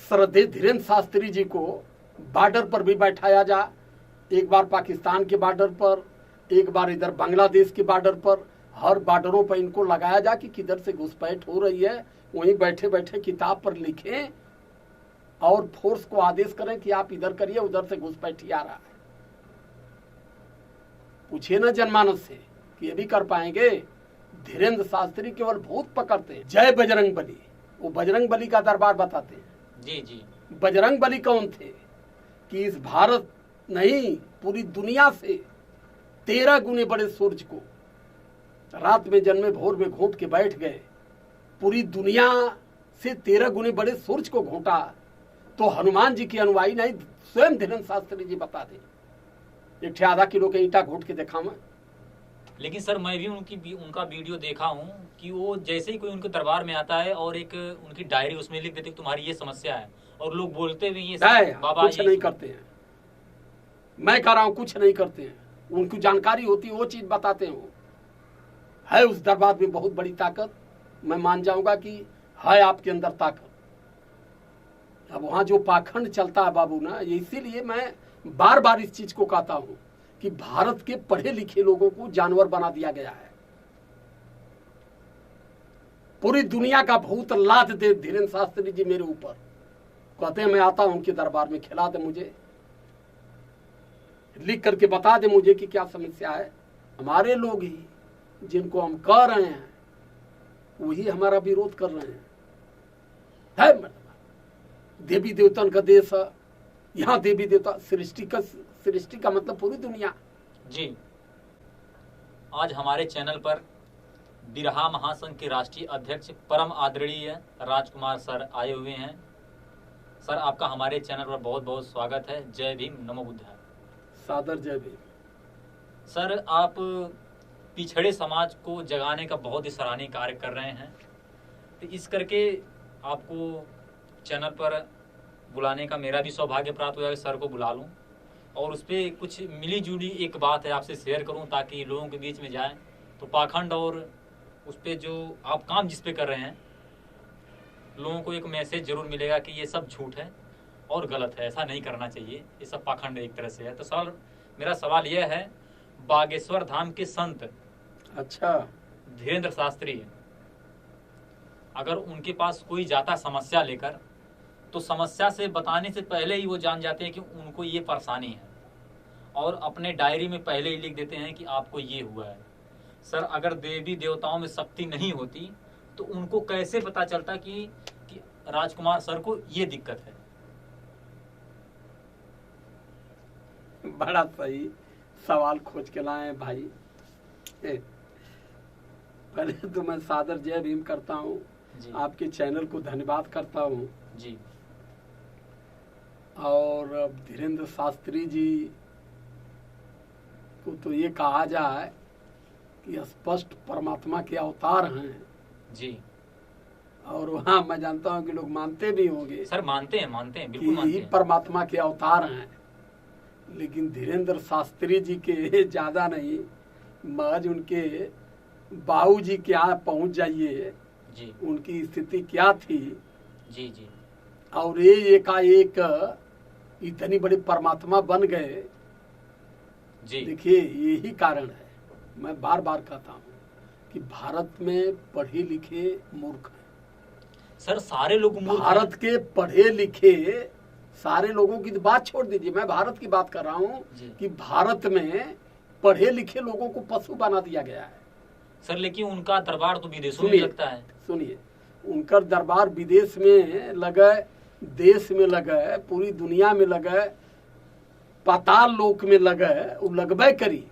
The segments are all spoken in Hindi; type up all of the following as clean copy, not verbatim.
श्रद्धेय धीरेन्द्र शास्त्री जी को बॉर्डर पर भी बैठाया जा, एक बार पाकिस्तान के बॉर्डर पर, एक बार इधर बांग्लादेश के बॉर्डर पर, हर बॉर्डरों पर इनको लगाया जा कि किधर से घुसपैठ हो रही है, वहीं बैठे बैठे किताब पर लिखें और फोर्स को आदेश करें कि आप इधर करिए, उधर से घुसपैठी आ रहा है। पूछिए ना जनमानस से कि ये भी कर पाएंगे। धीरेन्द्र शास्त्री केवल भूत पकड़ते हैं। जय बजरंग बली, वो बजरंग बली का दरबार बताते हैं। जी जी। बजरंग बली कौन थे कि इस भारत नहीं पूरी दुनिया से 13 गुने बड़े सूर्य को रात में जन्मे भोर में घोंट के बैठ गए। पूरी दुनिया से 13 गुने बड़े सूर्य को घोंटा तो हनुमान जी की अनुयायी नहीं, स्वयं धीरेन्द्र शास्त्री जी बता दें। एक आधा किलो के ईंटा घोट के देखा मैं। लेकिन सर मैं भी उनका वीडियो देखा हूँ कि वो जैसे ही कोई उनके दरबार में आता है और एक उनकी डायरी उसमें लिख देते तुम्हारी ये समस्या है, और लोग बोलते भी ये बाबा कुछ नहीं करते हैं। मैं कह रहा हूँ कुछ नहीं करते हैं, उनकी जानकारी होती है वो चीज बताते हैं। वो है उस दरबार में बहुत बड़ी ताकत, मैं मान जाऊंगा कि है आपके अंदर ताकत। अब वहां जो पाखंड चलता है बाबू ना, इसीलिए मैं बार बार इस चीज को कहता हूं कि भारत के पढ़े लिखे लोगों को जानवर बना दिया गया है। पूरी दुनिया का भूत लाद दे धीरेन्द्र शास्त्री जी मेरे ऊपर, कहते हैं मैं आता हूं उनके दरबार में, खिला दे मुझे, लिख करके बता दे मुझे कि क्या समस्या है। हमारे लोग ही जिनको हम कह रहे हैं वही हमारा विरोध कर रहे हैं। देवी देवतन का देश है, यहाँ देवी देवता सृष्टि का मतलब पूरी दुनिया। जी, आज हमारे चैनल पर बिरहा महासंघ के राष्ट्रीय अध्यक्ष परम आदरणीय राजकुमार सर आए हुए हैं। सर आपका हमारे चैनल पर बहुत बहुत स्वागत है। जय भीम, नमो बुद्धाय। सादर जय भीम। सर आप पिछड़े समाज को जगाने का बहुत ही सराहनीय कार्य कर रहे हैं, तो इस करके आपको चैनल पर बुलाने का मेरा भी सौभाग्य प्राप्त हुआ है। सर को बुला लूं और उस पर कुछ मिली जुली एक बात है आपसे शेयर करूं ताकि लोगों के बीच में जाए, तो पाखंड और उस पर जो आप काम जिस पे कर रहे हैं लोगों को एक मैसेज जरूर मिलेगा कि ये सब झूठ है और गलत है, ऐसा नहीं करना चाहिए, ये सब पाखंड एक तरह से है। तो सर मेरा सवाल यह है, बागेश्वर धाम के संत अच्छा धीरेन्द्र शास्त्री, अगर उनके पास कोई जाता समस्या लेकर तो समस्या से बताने से पहले ही वो जान जाते हैं कि उनको ये परेशानी है और अपने डायरी में पहले ही लिख देते हैं कि आपको ये हुआ है। सर अगर देवी देवताओं में शक्ति नहीं होती तो उनको कैसे पता चलता कि राजकुमार सर को ये दिक्कत है? बड़ा सही सवाल खोज के लाए भाई। पहले तो मैं सादर जय भीम करता हूँ, आपके चैनल को धन्यवाद करता हूँ जी। और धीरेन्द्र शास्त्री जी को तो ये कहा जाए कि स्पष्ट परमात्मा के अवतार हैं जी। और वहाँ मैं जानता हूँ कि लोग मानते भी होंगे। सर मानते हैं बिल्कुल मानते हैं। परमात्मा के अवतार हैं, लेकिन धीरेन्द्र शास्त्री जी के ज्यादा नहीं, महज उनके बाबू जी के यहाँ पहुँच जाइए जी, उनकी स्थिति क्या थी जी जी, और ये एकाएक इतनी बड़ी परमात्मा बन गए जी। देखिए यही कारण है, मैं बार बार कहता हूँ कि भारत में पढ़े लिखे मूर्ख हैं। सर सारे लोग मूर्ख हैं। भारत के पढ़े लिखे सारे लोगों की बात छोड़ दीजिए, मैं भारत की बात कर रहा हूँ कि भारत में पढ़े लिखे लोगों को पशु बना दिया गया है। सर लेकिन उनका दरबार तो विदेशों में लगता है। सुनिए, उनका दरबार विदेश में लगे, देश में लगे, पूरी दुनिया में लगे, पाताल लोक में लगे, वो लगबे करी,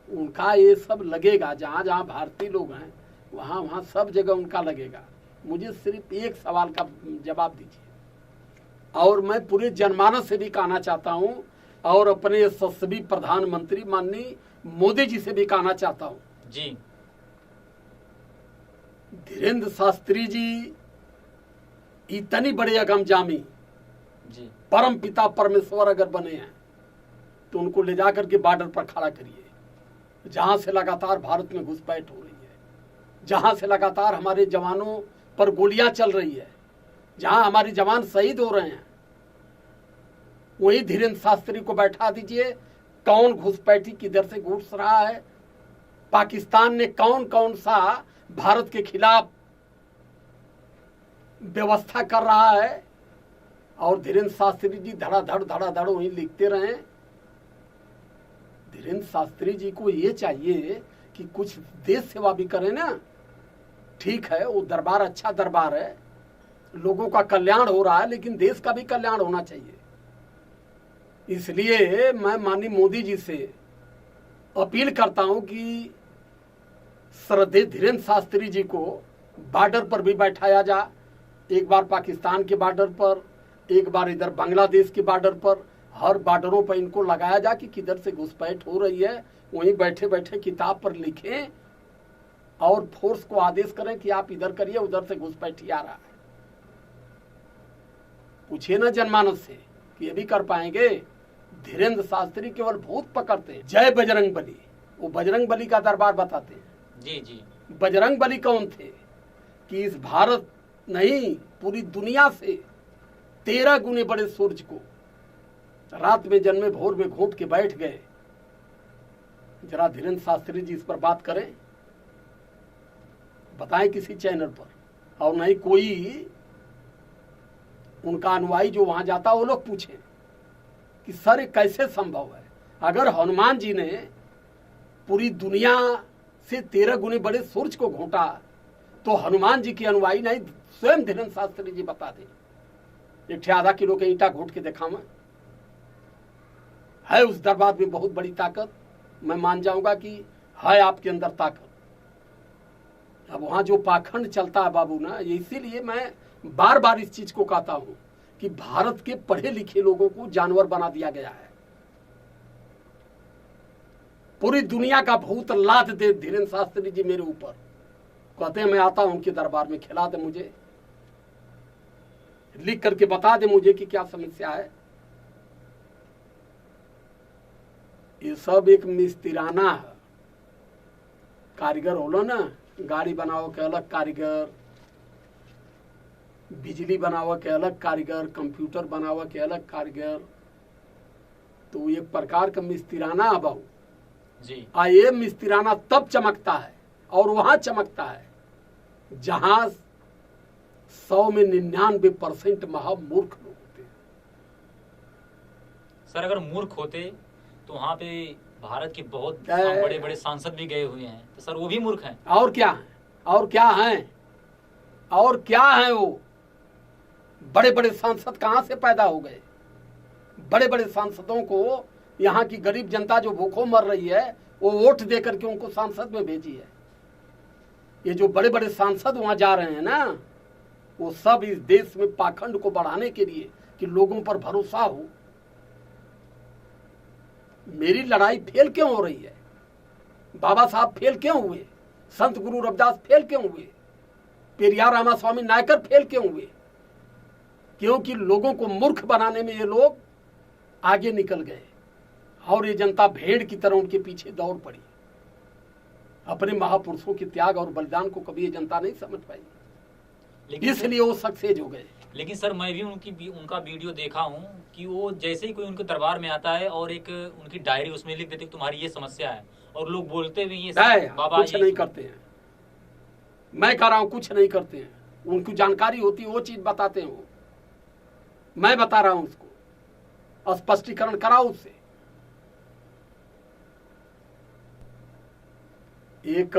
उनका ये सब लगेगा। जहाँ जहाँ भारतीय लोग हैं वहाँ वहाँ सब जगह उनका लगेगा। मुझे सिर्फ एक सवाल का जवाब दीजिए, और मैं पूरे जनमानस से भी कहना चाहता हूँ और अपने यशस्वी प्रधानमंत्री माननीय मोदी जी से भी कहना चाहता हूँ जी। धीरेन्द्र शास्त्री जी इतनी बड़े अगम जामी जी, परम पिता परमेश्वर अगर बने हैं तो उनको ले जाकर के बॉर्डर पर खड़ा करिए, जहां से लगातार भारत में घुसपैठ हो रही है, जहां से लगातार हमारे जवानों पर गोलियां चल रही है, जहां हमारे जवान शहीद हो रहे हैं, वहीं धीरेन्द्र शास्त्री को बैठा दीजिए। कौन घुसपैठी किधर से घुस रहा है, पाकिस्तान ने कौन कौन सा भारत के खिलाफ व्यवस्था कर रहा है, और धीरेन्द्र शास्त्री जी धड़ाधड़ वहीं लिखते रहे। धीरेन्द्र शास्त्री जी को ये चाहिए कि कुछ देश सेवा भी करें ना। ठीक है, वो दरबार अच्छा दरबार है, लोगों का कल्याण हो रहा है, लेकिन देश का भी कल्याण होना चाहिए। इसलिए मैं माननीय मोदी जी से अपील करता हूं कि श्रद्धेय धीरेन्द्र शास्त्री जी को बॉर्डर पर भी बैठाया जा, एक बार पाकिस्तान के बॉर्डर पर, एक बार इधर बांग्लादेश के बॉर्डर पर, हर बॉर्डरों पर इनको लगाया जा कि किधर से घुसपैठ हो रही है, वहीं बैठे बैठे किताब पर लिखें और फोर्स को आदेश करें कि आप इधर करिए, उधर से घुसपैठी आ रहा है। पूछिए ना जनमानस से कि ये भी कर पाएंगे। धीरेन्द्र शास्त्री केवल भूत पकड़ते हैं। जय बजरंग बली, वो बजरंग बली का दरबार बताते हैं। जी जी, बजरंग बली कौन थे कि इस भारत नहीं पूरी दुनिया से 13 गुने बड़े सूरज को रात में जन्मे भोर में घोंट के बैठ गए। जरा धीरेन्द्र शास्त्री जी इस पर बात करें, बताएं किसी चैनल पर, और नहीं कोई उनका अनुयायी जो वहां जाता वो लोग पूछें कि सर ये कैसे संभव है। अगर हनुमान जी ने पूरी दुनिया से 13 गुने बड़े सूरज को घोंटा, तो हनुमान जी के अनुयायी नहीं स्वयं धीरेन्द्र शास्त्री जी बता दें। एक आधा किलो के ईंटा घोट के देखा मैं, है उस दरबार में बहुत बड़ी ताकत। मैं मान जाऊंगा कि है आपके अंदर ताकत। अब वहां जो पाखंड चलता है बाबू ना, इसीलिए मैं बार बार इस चीज को कहता हूं कि भारत के पढ़े लिखे लोगों को जानवर बना दिया गया है। पूरी दुनिया का भूत लाद दे धीरेन्द्र शास्त्री जी मेरे ऊपर, कहते हैं मैं आता हूं उनके दरबार में, खिला दे मुझे, लिख करके बता दे मुझे कि क्या समस्या है। ये सब एक मिस्तिराना है। कारीगर होलो ना, गाड़ी बनाओ के अलग कारीगर, बिजली बनावा के अलग कारीगर, कंप्यूटर बनावा के अलग कारीगर, तो एक प्रकार का मिस्तिराना है बहू जी। ये मिस्तिराना तब चमकता है और वहां चमकता है जहां 100 में 99% महामूर्ख लोग होते हैं। सर अगर मूर्ख होते तो वहाँ पे भारत के बहुत बड़े बड़े सांसद भी गए हुए हैं, तो सर वो भी मूर्ख हैं। और क्या है, और क्या है, और क्या है वो बड़े बड़े सांसद कहां से पैदा हो गए। बड़े बड़े सांसदों को यहाँ की गरीब जनता जो भूखों मर रही है वो वोट दे करके उनको सांसद में भेजी है। ये जो बड़े बड़े सांसद वहां जा रहे हैं ना, वो सब इस देश में पाखंड को बढ़ाने के लिए कि लोगों पर भरोसा हो। मेरी लड़ाई फेल क्यों हो रही है, बाबा साहब फेल क्यों हुए, संत गुरु रविदास फेल क्यों हुए, पेरियार रामास्वामी नायकर फेल क्यों हुए? क्योंकि लोगों को मूर्ख बनाने में ये लोग आगे निकल गए और ये जनता भेड़ की तरह उनके पीछे दौड़ पड़ी। अपने महापुरुषों के त्याग और बलिदान को कभी ये जनता नहीं समझ पाई, इसलिए वो सक्सेस हो गए। लेकिन सर मैं भी उनका वीडियो देखा हूँ कि वो जैसे ही कोई उनके दरबार में आता है और एक उनकी डायरी उसमें लिख देते तुम्हारी ये समस्या है, और लोग बोलते भी ये बाबा कुछ नहीं करते हैं। मैं कह रहा हूँ कुछ नहीं करते हैं, उनको जानकारी होती है वो चीज बताते हैं। वो मैं बता रहा हूं उसको, स्पष्टीकरण कराओ उससे। एक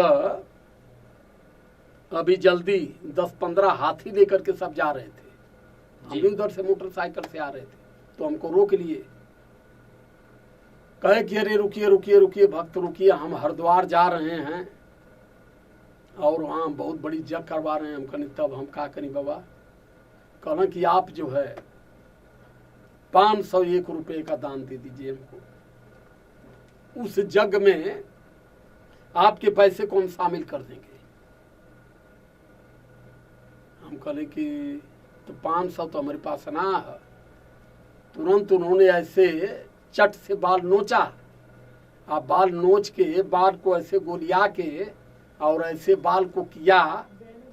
अभी जल्दी 10-15 हाथी लेकर के सब जा रहे थे, हम भी उधर से मोटरसाइकिल से आ रहे थे, तो हमको रोक लिए, कहे कि अरे रुकिए रुकिए रुकिए भक्त रुकिए, हम हरिद्वार जा रहे हैं और वहां बहुत बड़ी जग करवा रहे हैं। हम कहने तब हम क्या करें बाबा? कहना कि आप जो है 501 रुपये का दान दे दीजिए हमको, उस जग में आपके पैसे को हम शामिल कर देंगे। हम कहले कि तो 500 तो हमारे पास ना है। तुरंत उन्होंने ऐसे चट से बाल नोचा, आप बाल नोच के बाल को ऐसे गोलिया के और ऐसे बाल को किया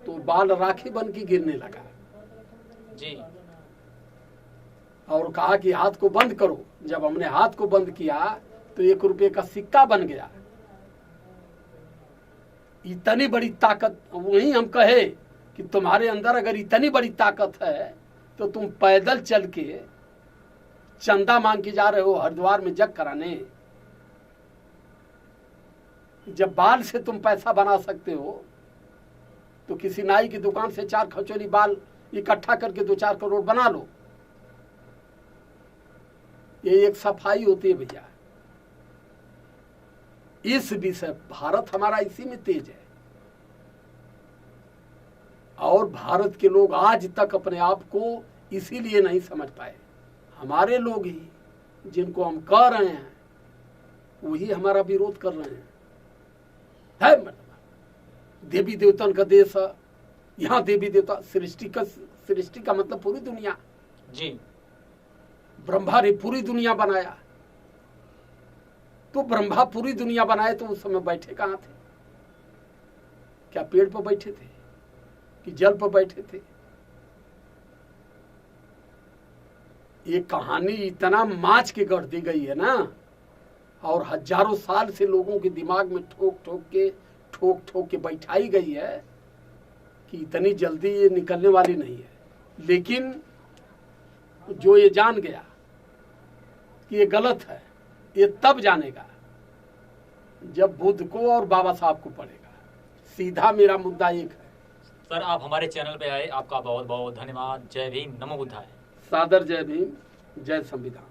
तो बाल राखी बन के गिरने लगा। जी। और कहा कि हाथ को बंद करो। जब हमने हाथ को बंद किया तो 1 रुपये का सिक्का बन गया। इतनी बड़ी ताकत, वहीं हम कहे कि तुम्हारे अंदर अगर इतनी बड़ी ताकत है तो तुम पैदल चल के चंदा मांग के जा रहे हो हरिद्वार में जग कराने। जब बाल से तुम पैसा बना सकते हो तो किसी नाई की दुकान से 4 खचोली बाल इकट्ठा करके 2-4 करोड़ बना लो। ये एक सफाई होती है भैया। इस विषय भारत हमारा इसी में तेज है। और भारत के लोग आज तक अपने आप को इसीलिए नहीं समझ पाए। हमारे लोग ही जिनको हम कह रहे हैं वही हमारा विरोध कर रहे हैं। मतलब देवी देवतन का देश है, यहाँ देवी देवता सृष्टि का मतलब पूरी दुनिया जी। ब्रह्मा ने पूरी दुनिया बनाया। तो ब्रह्मा पूरी दुनिया बनाए तो उस समय बैठे कहाँ थे? क्या पेड़ पर बैठे थे कि जल पर बैठे थे? ये कहानी इतना माच के गढ़ दी गई है ना, और हजारों साल से लोगों के दिमाग में ठोक ठोक के बैठाई गई है कि इतनी जल्दी ये निकलने वाली नहीं है। लेकिन जो ये जान गया कि ये गलत है, ये तब जानेगा जब बुद्ध को और बाबा साहब को पढ़ेगा। सीधा मेरा मुद्दा एक है। सर, आप हमारे चैनल पे आए, आपका बहुत बहुत धन्यवाद। जय भीम, नमो बुद्धाय। सादर जय भीम, जय संविधान।